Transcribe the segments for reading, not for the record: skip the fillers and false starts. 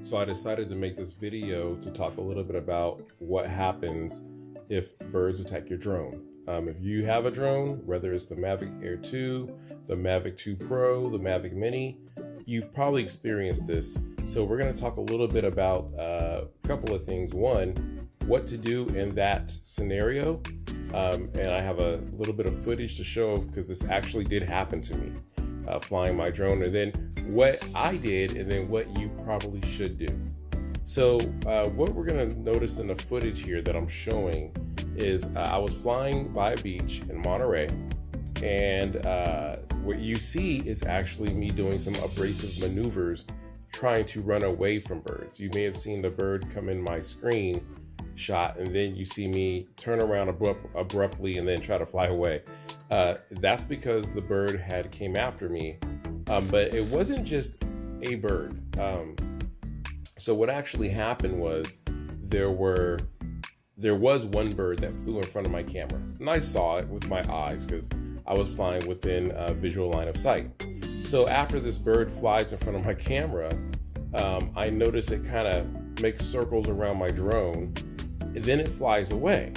So I decided to make this video to talk a little bit about what happens if birds attack your drone. If you have a drone, whether it's the Mavic Air 2, the Mavic 2 Pro, the Mavic Mini, you've probably experienced this. So we're going to talk a little bit about a couple of things. One, what to do in that scenario. And I have a little bit of footage to show because this actually did happen to me, flying my drone, and then what I did, and then what you probably should do. So what we're going to notice in the footage here that I'm showing is I was flying by a beach in Monterey, and what you see is actually me doing some abrasive maneuvers trying to run away from birds. You may have seen the bird come in my screen shot, and then you see me turn around abruptly and then try to fly away. That's because the bird had came after me, but it wasn't just a bird. So what actually happened was there was one bird that flew in front of my camera, and I saw it with my eyes because I was flying within visual line of sight. So after this bird flies in front of my camera, I notice it kind of makes circles around my drone, and then it flies away.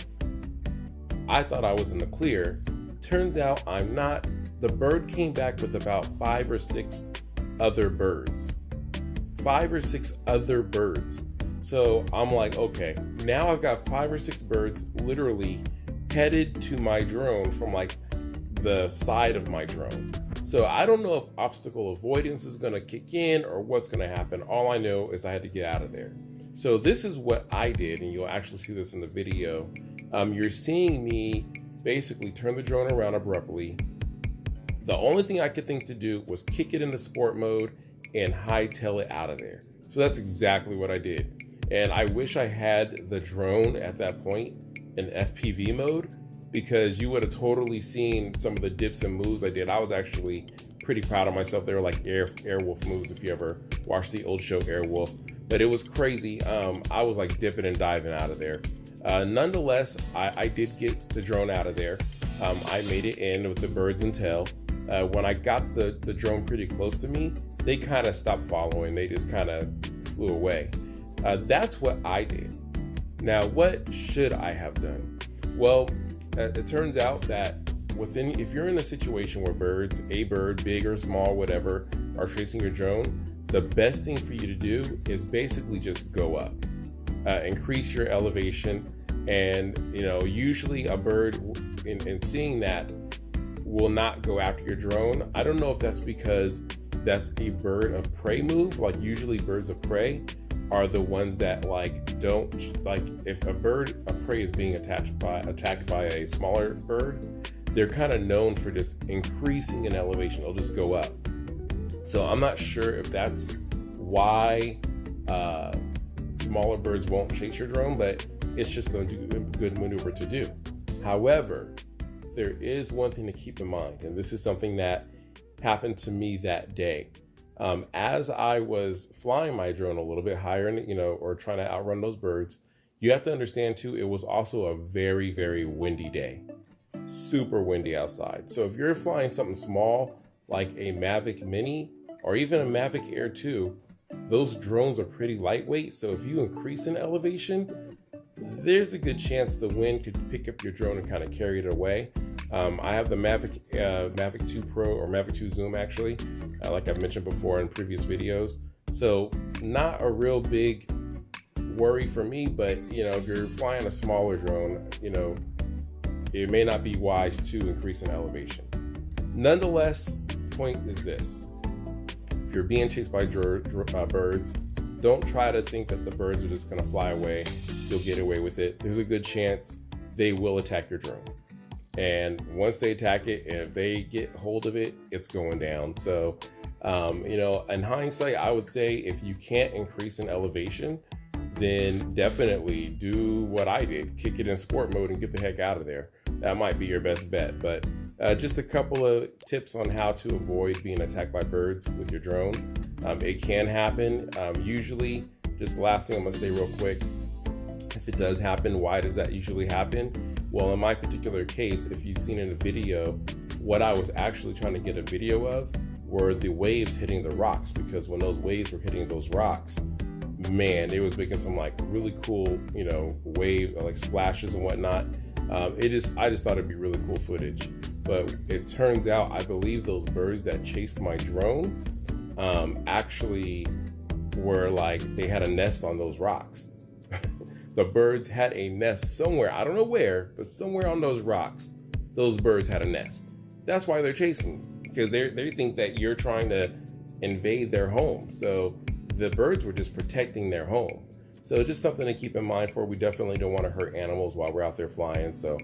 I thought I was in the clear. Turns out I'm not. The bird came back with about 5 or 6 other birds. 5 or 6 other birds. So I'm like, okay, now I've got 5 or 6 birds literally headed to my drone from like the side of my drone. So I don't know if obstacle avoidance is going to kick in or what's going to happen. All I know is I had to get out of there. So this is what I did, and you'll actually see this in the video. You're seeing me basically turn the drone around abruptly. The only thing I could think to do was kick it into sport mode and hightail it out of there. So that's exactly what I did. And I wish I had the drone at that point in FPV mode, because you would have totally seen some of the dips and moves I did. I was actually pretty proud of myself. They were like Airwolf moves, if you ever watched the old show Airwolf. But it was crazy. I was like dipping and diving out of there. Nonetheless, I did get the drone out of there. I made it in with the birds and tail. When I got the drone pretty close to me, they kind of stopped following. They just kind of flew away. That's what I did. Now, what should I have done? Well, it turns out that if you're in a situation where birds, a bird, big or small, whatever, are chasing your drone, the best thing for you to do is basically just go up, increase your elevation, and usually a bird, in seeing that, will not go after your drone. I don't know if that's because that's a bird of prey move. Like usually birds of prey are the ones that don't like, if a bird of prey is being attacked by a smaller bird, they're kind of known for just increasing in elevation. They'll just go up. So I'm not sure if that's why smaller birds won't chase your drone, but it's just a good maneuver to do. However, there is one thing to keep in mind, and this is something that happened to me that day. As I was flying my drone a little bit higher, or trying to outrun those birds, you have to understand too, it was also a very, very windy day. Super windy outside. So if you're flying something small like a Mavic Mini or even a Mavic Air 2, those drones are pretty lightweight. So if you increase in elevation, there's a good chance the wind could pick up your drone and kind of carry it away. I have the Mavic 2 Pro, or Mavic 2 Zoom actually, like I've mentioned before in previous videos. So not a real big worry for me, but if you're flying a smaller drone, it may not be wise to increase in elevation. Nonetheless, point is this: if you're being chased by birds, don't try to think that the birds are just going to fly away. You'll get away with it. There's a good chance they will attack your drone. And once they attack it, if they get hold of it, it's going down. So, in hindsight, I would say if you can't increase in elevation, then definitely do what I did. Kick it in sport mode and get the heck out of there. That might be your best bet. But just a couple of tips on how to avoid being attacked by birds with your drone. It can happen. Usually, just the last thing I'm going to say real quick, if it does happen, why does that usually happen? Well, in my particular case, if you've seen in a video, what I was actually trying to get a video of were the waves hitting the rocks, because when those waves were hitting those rocks, man, it was making some like really cool, you know, wave like splashes and whatnot. I just thought it'd be really cool footage. But it turns out, I believe those birds that chased my drone actually were like, they had a nest on those rocks. The birds had a nest somewhere. I don't know where, but somewhere on those rocks, those birds had a nest. That's why they're chasing you, because they think that you're trying to invade their home. So the birds were just protecting their home. So just something to keep in mind for. We definitely don't want to hurt animals while we're out there flying. So,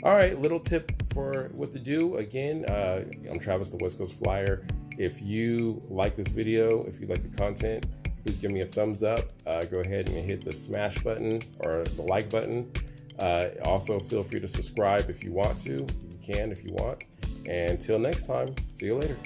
all right, little tip for what to do. Again, I'm Travis, the West Coast Flyer. If you like this video, if you like the content, please give me a thumbs up. Go ahead and hit the smash button or the like button. Also, feel free to subscribe if you want to. You can if you want. And until next time, see you later.